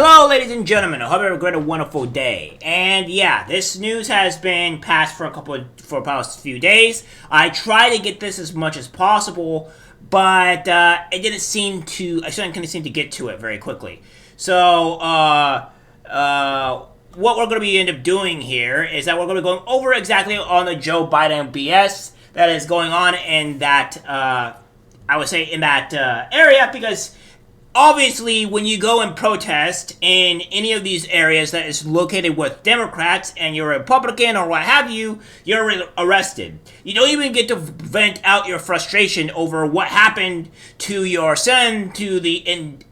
Hello, ladies and gentlemen. I hope you have a great and wonderful day. And yeah, this news has been passed for the past few days. I try to get this as much as possible, but it didn't seem to. I couldn't seem to get to it very quickly. So what we're going to be end up doing here is that we're going to be going over exactly on the Joe Biden BS that is going on in that I would say in that area, because obviously, when you go and protest in any of these areas that is located with Democrats and you're a Republican or what have you, you're arrested. You don't even get to vent out your frustration over what happened to your son, to the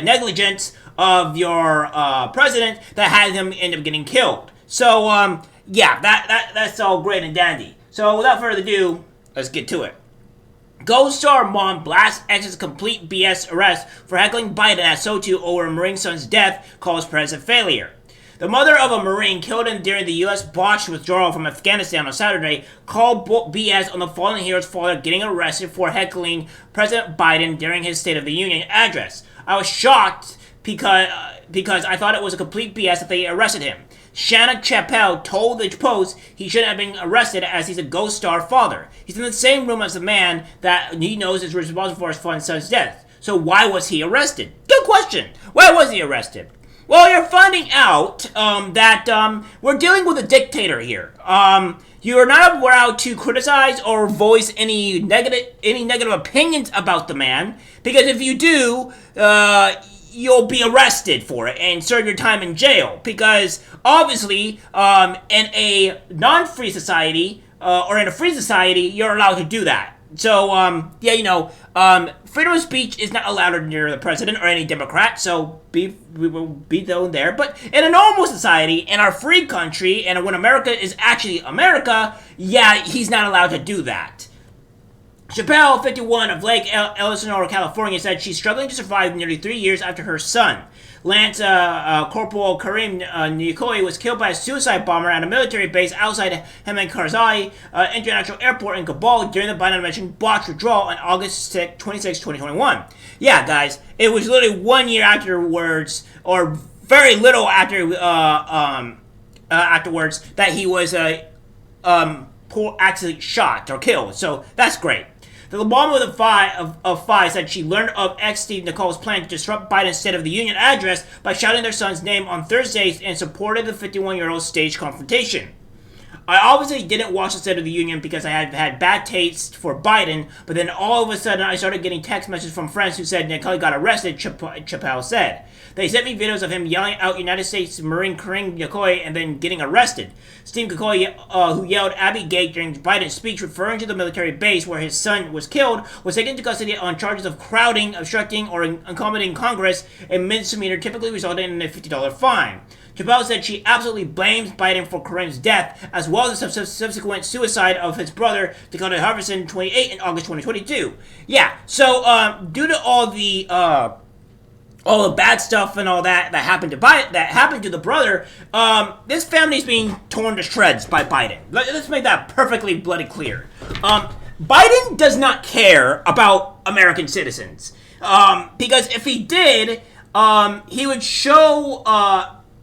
negligence of your president that had him end up getting killed. So, yeah, that's all great and dandy. So, without further ado, let's get to it. Ghost star mom blasts ex's complete BS arrest for heckling Biden at SOTU over Marine son's death, calls president failure. The mother of a Marine killed during the U.S. botched withdrawal from Afghanistan on Saturday called BS on the fallen hero's father getting arrested for heckling President Biden during his State of the Union address. I was shocked because I thought it was a complete BS that they arrested him. Shanna Chappelle told the Post he shouldn't have been arrested as he's a ghost star father. He's in the same room as the man that he knows is responsible for his son's death. So why was he arrested? Good question. Why was he arrested? Well, you're finding out that we're dealing with a dictator here. You are not allowed to criticize or voice any negative opinions about the man, because if you do, you'll be arrested for it and serve your time in jail. Because obviously, in a non-free society or in a free society, you're allowed to do that. So, yeah, freedom of speech is not allowed under the president or any Democrat, so we will be thrown there. But in a normal society, in our free country, and when America is actually America, yeah, he's not allowed to do that. Chappelle, 51, of Lake Elsinore, California, said she's struggling to survive nearly 3 years after her son, Lance Corporal Karim Nikoi, was killed by a suicide bomber at a military base outside Hamid Karzai International Airport in Kabul during the Biden administration botched withdrawal on August 26, 2021. Yeah, guys, it was literally 1 year afterwards, or very little after afterwards, that he was accidentally shot or killed. So that's great. The mom of five said she learned of ex-Steve Nicole's plan to disrupt Biden's State of the Union address by shouting their son's name on Thursdays and supported the 51-year-old's staged confrontation. I obviously didn't watch the State of the Union because I had bad taste for Biden, but then all of a sudden I started getting text messages from friends who said Nicole got arrested, Chappelle said. They sent me videos of him yelling out United States Marine Karim Nikoi and then getting arrested. Steve Nikoi, who yelled Abby Gate during Biden's speech referring to the military base where his son was killed, was taken into custody on charges of crowding, obstructing, or accommodating Congress, a misdemeanor typically resulting in a $50 fine. Chappelle said she absolutely blames Biden for Karim's death, as well as the subsequent suicide of his brother, Dakota Harvison, 28, in August 2022. Yeah, so due to all the bad stuff and all that happened to Biden, that happened to the brother, this family's being torn to shreds by Biden. Let's make that perfectly bloody clear. Biden does not care about American citizens, because if he did, he would show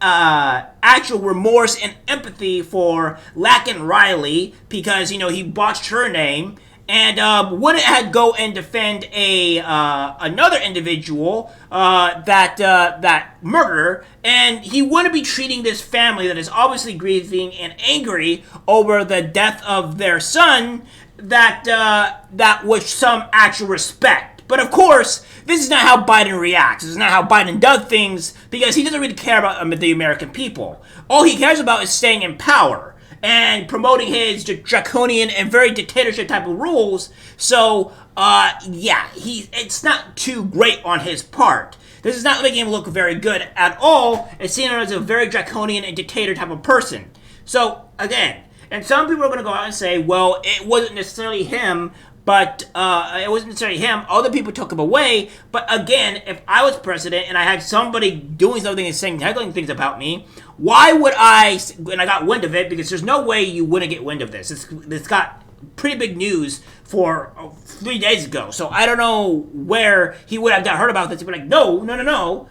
actual remorse and empathy for Laken Riley, because he botched her name, and wouldn't go and defend another individual that murderer, and he wouldn't be treating this family that is obviously grieving and angry over the death of their son that with some actual respect. But of course, this is not how Biden reacts. This is not how Biden does things, because he doesn't really care about the American people. All he cares about is staying in power and promoting his draconian and very dictatorship type of rules. So, yeah, it's not too great on his part. This is not making him look very good at all. It's seen him as a very draconian and dictator type of person. So, again, and some people are going to go out and say, well, it wasn't necessarily him, but it wasn't necessarily him. Other people took him away. But again, if I was president and I had somebody doing something and saying heckling things about me, why would I, and I got wind of it, because there's no way you wouldn't get wind of this. It's got pretty big news for 3 days ago. So I don't know where he would have got heard about this. He'd be like, no.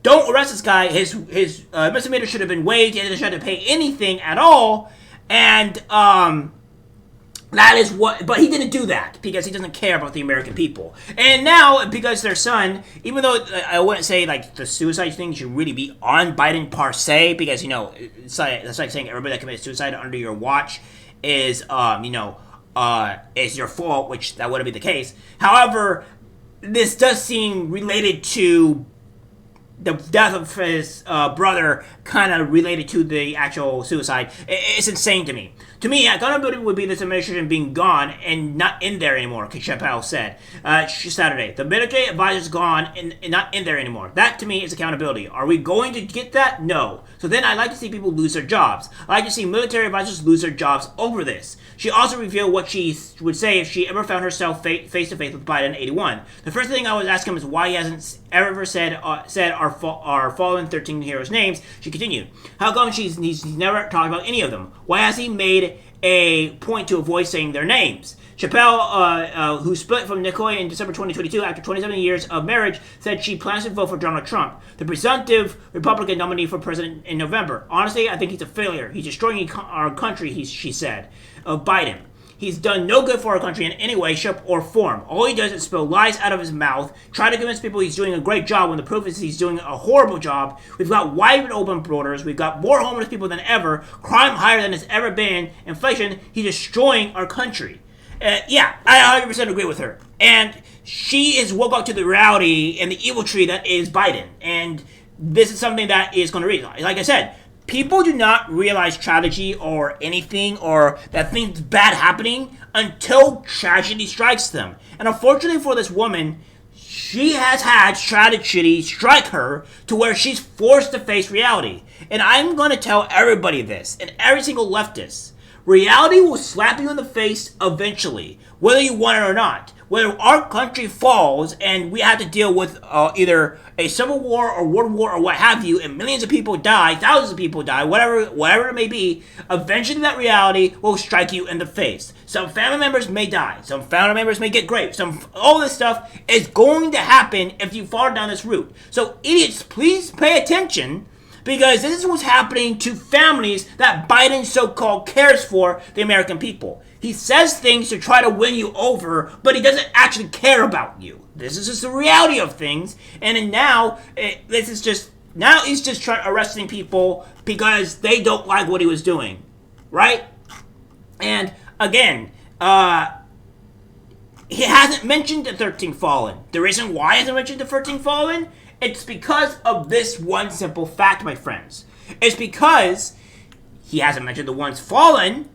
don't arrest this guy. His misdemeanor should have been waived. He didn't have to pay anything at all. And that is what, but he didn't do that because he doesn't care about the American people. And now, because their son, even though I wouldn't say like the suicide thing should really be on Biden per se, because it's like saying everybody that commits suicide under your watch is is your fault, which that wouldn't be the case. However, this does seem related to the death of his brother, kind of related to the actual suicide. It's insane to me. To me, accountability would be this administration being gone and not in there anymore, Chappelle said Saturday. The military advisor's gone and not in there anymore. That, to me, is accountability. Are we going to get that? No. So then I'd like to see people lose their jobs. I'd like to see military advisors lose their jobs over this. She also revealed what she would say if she ever found herself face-to-face with Biden in 81. The first thing I would ask him is why he hasn't ever said our fallen 13 heroes' names. She continued, how come he's never talked about any of them? Why has he made a point to avoid saying their names? Chappelle, who split from Nicoy in December 2022 after 27 years of marriage, said she plans to vote for Donald Trump, the presumptive Republican nominee for president in November. Honestly, I think he's a failure. He's destroying our country, she said of Biden. He's done no good for our country in any way, shape, or form. All he does is spill lies out of his mouth, try to convince people he's doing a great job when the proof is he's doing a horrible job. We've got wide open borders. We've got more homeless people than ever. Crime higher than it's ever been. Inflation. He's destroying our country. Yeah, I 100% agree with her. And she is woke up to the reality and the evil tree that is Biden. And this is something that is going to read. Like I said, people do not realize tragedy or anything or that things bad happening until tragedy strikes them. And unfortunately for this woman, she has had tragedy strike her to where she's forced to face reality. And I'm going to tell everybody this, and every single leftist. Reality will slap you in the face eventually, whether you want it or not. Whether our country falls and we have to deal with either a civil war or world war or what have you, and millions of people die, thousands of people die, whatever it may be, eventually that reality will strike you in the face. Some family members may die. Some family members may get raped. All this stuff is going to happen if you fall down this route. So idiots, please pay attention. Because this is what's happening to families that Biden so-called cares for the American people. He says things to try to win you over, but he doesn't actually care about you. This is just the reality of things. And now, he's just arresting people because they don't like what he was doing. Right? And again, he hasn't mentioned the 13 Fallen. The reason why he hasn't mentioned the 13 Fallen, it's because of this one simple fact, my friends. It's because he hasn't mentioned the ones fallen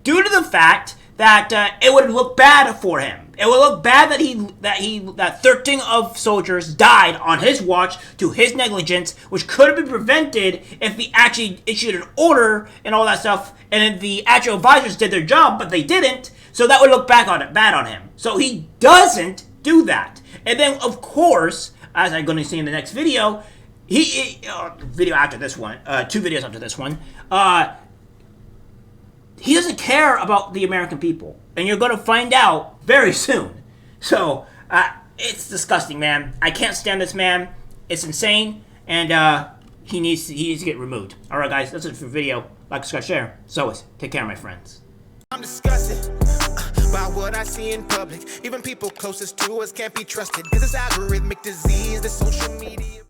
due to the fact that it would look bad for him. It would look bad that 13 of soldiers died on his watch to his negligence, which could have been prevented if he actually issued an order and all that stuff, and the actual advisors did their job, but they didn't. So that would look bad on him. So he doesn't do that. And then, of course, as I'm going to see in the next video, video after this one, 2 videos after this one, he doesn't care about the American people. And you're going to find out very soon. So, it's disgusting, man. I can't stand this man. It's insane. And he needs to get removed. Alright, guys, that's it for the video. Like, subscribe, share. As always, take care, my friends. I'm disgusted by what I see in public. Even people closest to us can't be trusted. Cause it's algorithmic disease, the social media.